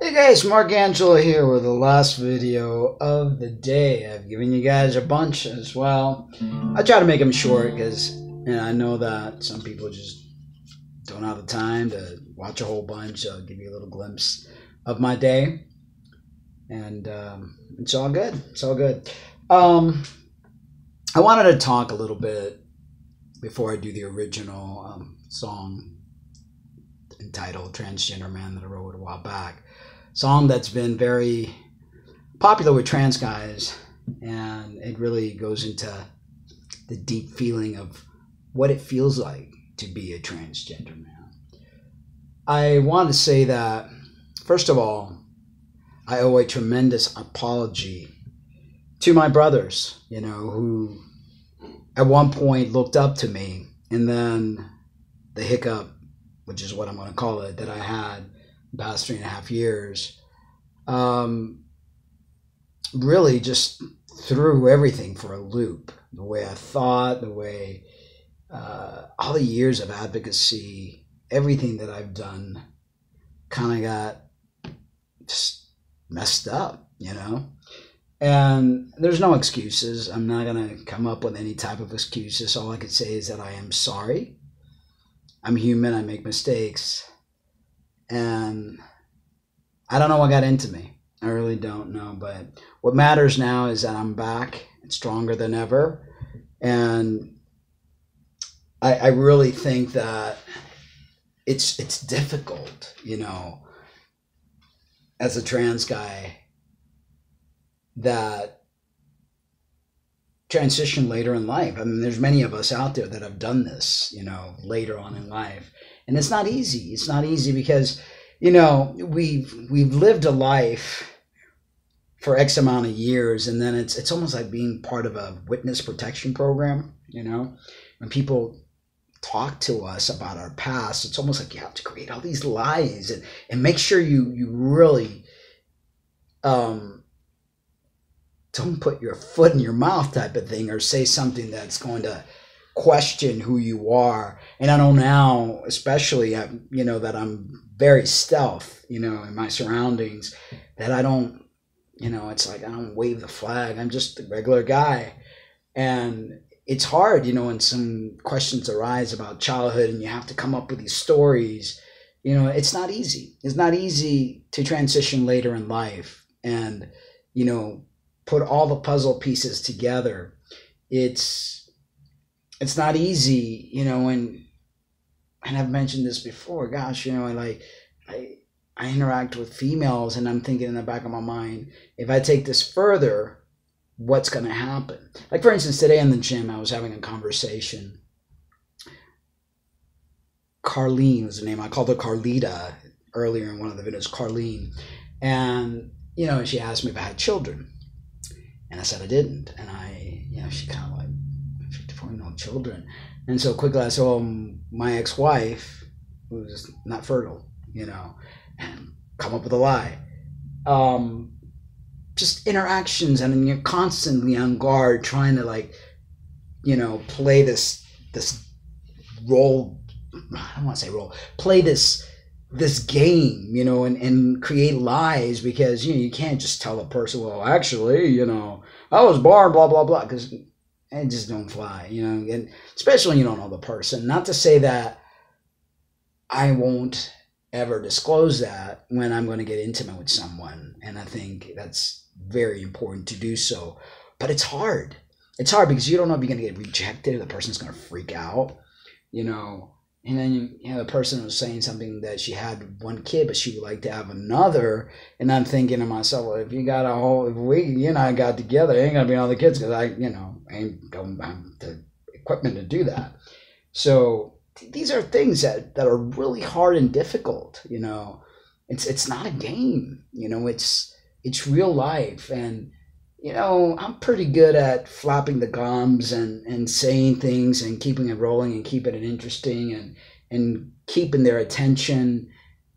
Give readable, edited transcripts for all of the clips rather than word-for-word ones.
Hey guys, Mark Angelo here with the last video of the day. I've given you guys a bunch as well. I try to make them short because I know that some people just don't have the time to watch a whole bunch. I'll give you a little glimpse of my day, and it's all good. It's all good. I wanted to talk a little bit before I do the original song entitled Transgender Man that I wrote a while back. Song that's been very popular with trans guys, and it really goes into the deep feeling of what it feels like to be a transgender man. I want to say that, first of all, I owe a tremendous apology to my brothers, who at one point looked up to me, and then the hiccup, which is what I'm going to call it, that I had the past 3.5 years, really just threw everything for a loop. The way I thought, the way, all the years of advocacy, everything that I've done kind of got just messed up, And there's no excuses. I'm not going to come up with any type of excuses. All I could say is that I am sorry. I'm human. I make mistakes. And I don't know what got into me. I really don't know. But what matters now is that I'm back and stronger than ever. And I really think that it's difficult, as a trans guy that transition later in life. I mean, there's many of us out there that have done this, later on in life. And it's not easy. It's not easy because, we've lived a life for X amount of years, and then it's almost like being part of a witness protection program, When people talk to us about our past, it's almost like you have to create all these lies and make sure you really don't put your foot in your mouth type of thing, or say something that's going to question who you are. And I know now, especially, that I'm very stealth, in my surroundings, that I don't, it's like I don't wave the flag. I'm just a regular guy. And it's hard, when some questions arise about childhood and you have to come up with these stories. It's not easy. It's not easy to transition later in life and, put all the puzzle pieces together. It's not easy, and I've mentioned this before. Gosh, I interact with females, and I'm thinking in the back of my mind, if I take this further, what's going to happen? Like, for instance, today in the gym, I was having a conversation. Carlene was the name. I called her Carlita earlier in one of the videos, Carlene. And, she asked me if I had children. And I said I didn't. And she kind of like, 54, no children. And so quickly I said, well, my ex-wife was not fertile, and come up with a lie. Just interactions, and you're constantly on guard trying to play this role. I don't want to say role. Play this game, and create lies, because you can't just tell a person, well, actually, I was born blah blah blah, because it just don't fly, and especially when you don't know the person. Not to say that I won't ever disclose that when I'm going to get intimate with someone, and I think that's very important to do so. But it's hard. It's hard because you don't know if you're going to get rejected, the person's going to freak out, and then the person was saying something that she had one kid, but she would like to have another. And I'm thinking to myself, well, if we got together, it ain't gonna be all the kids, because I don't have the equipment to do that. So these are things that are really hard and difficult. It's not a game. It's real life. And I'm pretty good at flapping the gums and saying things and keeping it rolling and keeping it interesting and keeping their attention.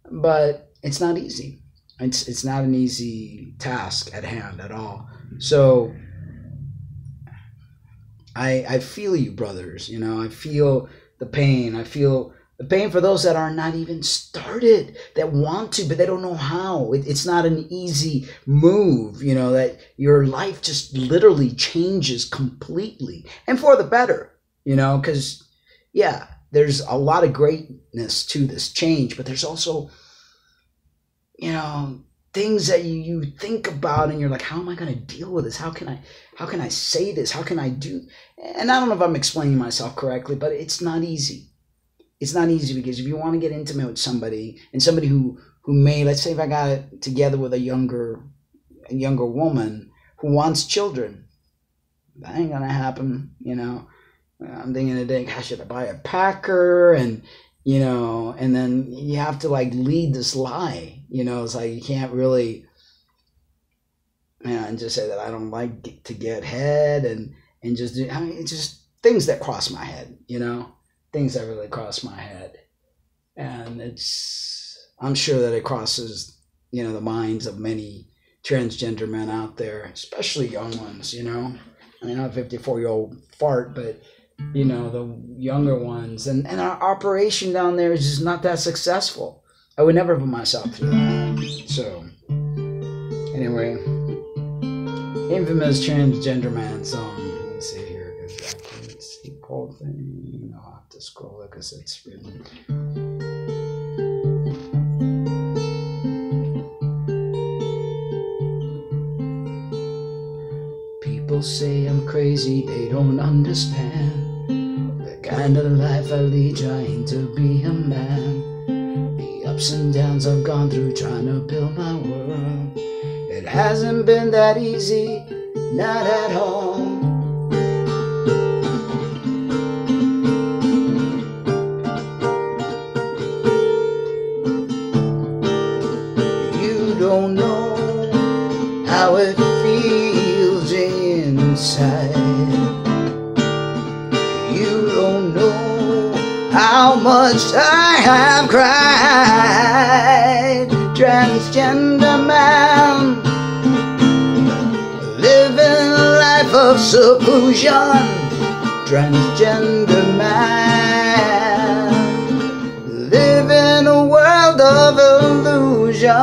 But it's not easy. It's not an easy task at hand at all. So I feel you, brothers. I feel the pain. I feel The pain for those that are not even started, that want to, but they don't know how. It's not an easy move, that your life just literally changes completely and for the better, because, yeah, there's a lot of greatness to this change, but there's also, things that you think about and you're like, how am I going to deal with this? How can I say this? How can I do? And I don't know if I'm explaining myself correctly, but it's not easy. It's not easy because if you want to get intimate with somebody, and somebody who may, let's say if I got it together with a younger woman who wants children, that ain't gonna happen, I'm thinking today, gosh, should I buy a packer? And and then you have to like lead this lie, it's like you can't really, and just say that I don't like to get head and just do, it's just things that cross my head, things that really cross my head. And I'm sure that it crosses, the minds of many transgender men out there, especially young ones, I'm a 54-year-old fart, but, the younger ones. And our operation down there is just not that successful. I would never put myself through that. So, anyway, infamous Transgender Man song. Let's see here. Let's see, cold thing. I'll have to scroll it because it's written. People say I'm crazy, they don't understand the kind of life I lead, trying to be a man. The ups and downs I've gone through trying to build my world. It hasn't been that easy, not at all. You don't know how it feels inside. You don't know how much I have cried. Transgender man, living a life of seclusion. Transgender man, living a world of illusion.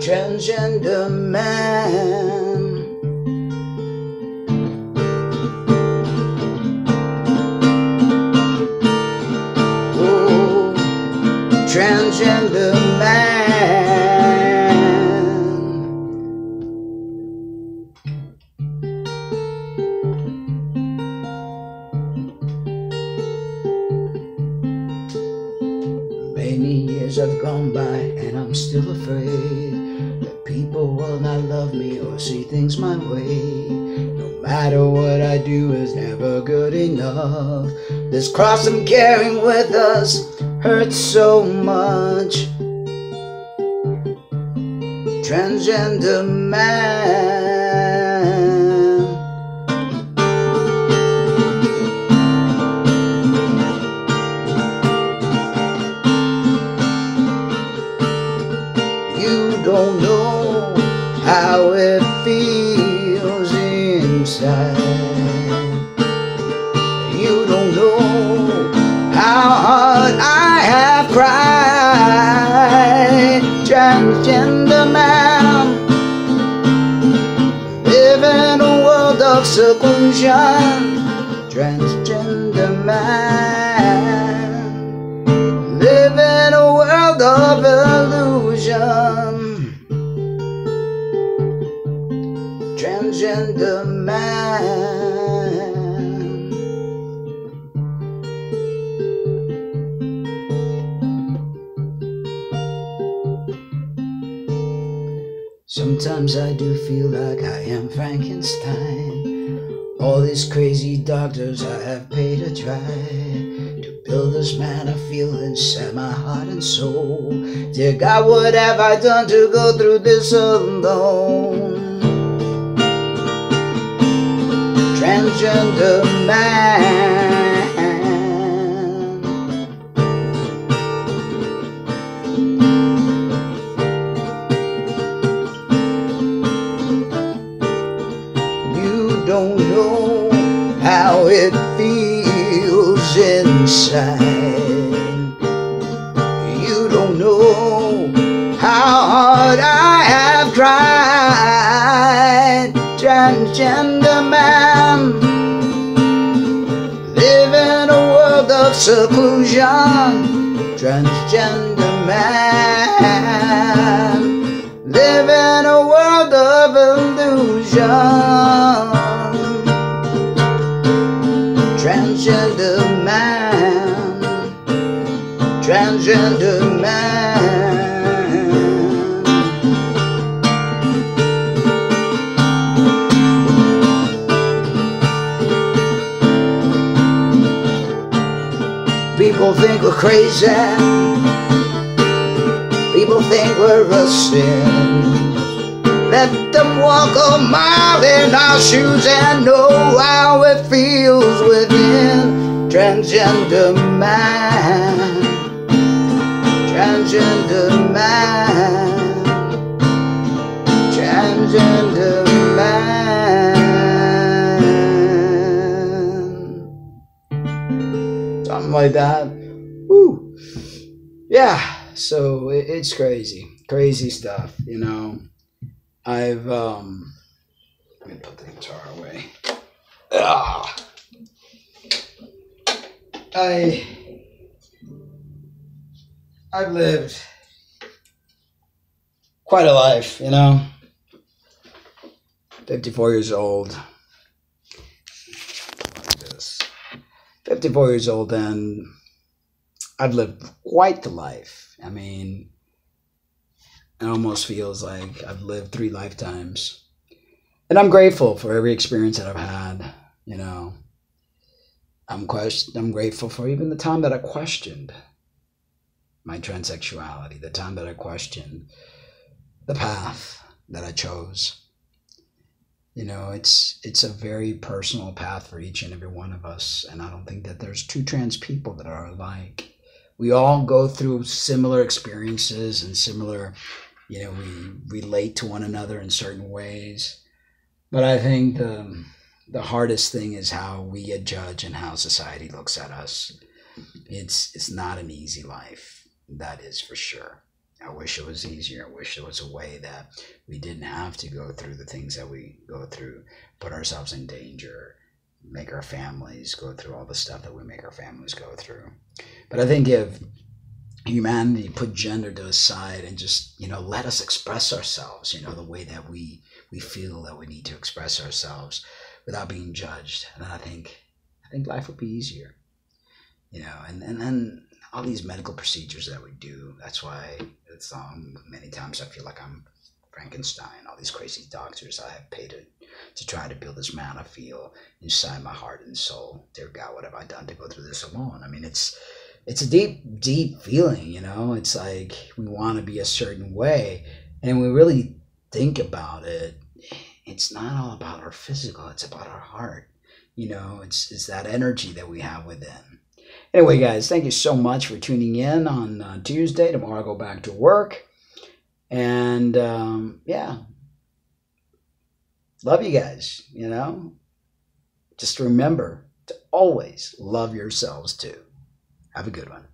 Transgender man. Oh, transgender man. Many years have gone by and I'm still afraid that people will not love me or see things my way. No matter what I do is never good enough. This cross I'm carrying with us hurts so much. Transgender man. You don't know how it feels inside. You don't know how hard I have cried. Transgender man, living a world of seclusion. Transgender man, living a world of illusion. Transgender man. Sometimes I do feel like I am Frankenstein. All these crazy doctors I have paid to try to build this man I feel inside my heart and soul. Dear God, what have I done to go through this alone? Transgender man. inside. You don't know how hard I have tried. Transgender man, live in a world of seclusion. Transgender man, live in a world of illusion. Transgender man, transgender man. People think we're crazy. People think we're a sin. Let them walk a mile in our shoes and know how it feels within. Transgender man, transgender man, transgender man. Something like that. Woo. Yeah, so it's crazy stuff, you know. I've let me put the guitar away. I've lived quite a life, you know. 54 years old. 54 years old, and I've lived quite the life. I mean, it almost feels like I've lived 3 lifetimes. And I'm grateful for every experience that I've had, you know. I'm grateful for even the time that I questioned my transsexuality, the time that I questioned the path that I chose. You know, it's a very personal path for each and every one of us, and I don't think that there's 2 trans people that are alike. We all go through similar experiences and similar, you know, we relate to one another in certain ways. But I think the hardest thing is how we get judged and how society looks at us. It's not an easy life, that is for sure. I wish it was easier. I wish there was a way that we didn't have to go through the things that we go through, put ourselves in danger, make our families go through all the stuff that we make our families go through. But I think if humanity put gender to the side and just, you know, let us express ourselves, you know, the way that we feel that we need to express ourselves without being judged, and I think life would be easier, you know. And then all these medical procedures that we do, that's why it's many times I feel like I'm Frankenstein. All these crazy doctors I have paid to try to build this man I feel inside my heart and soul. Dear God, what have I done to go through this alone? I mean, it's a deep feeling, you know. It's like we want to be a certain way, and we really think about it. It's not all about our physical, it's about our heart. You know, it's that energy that we have within. Anyway, guys, thank you so much for tuning in on Tuesday. Tomorrow I go back to work. And, yeah, love you guys, you know. Just remember to always love yourselves, too. Have a good one.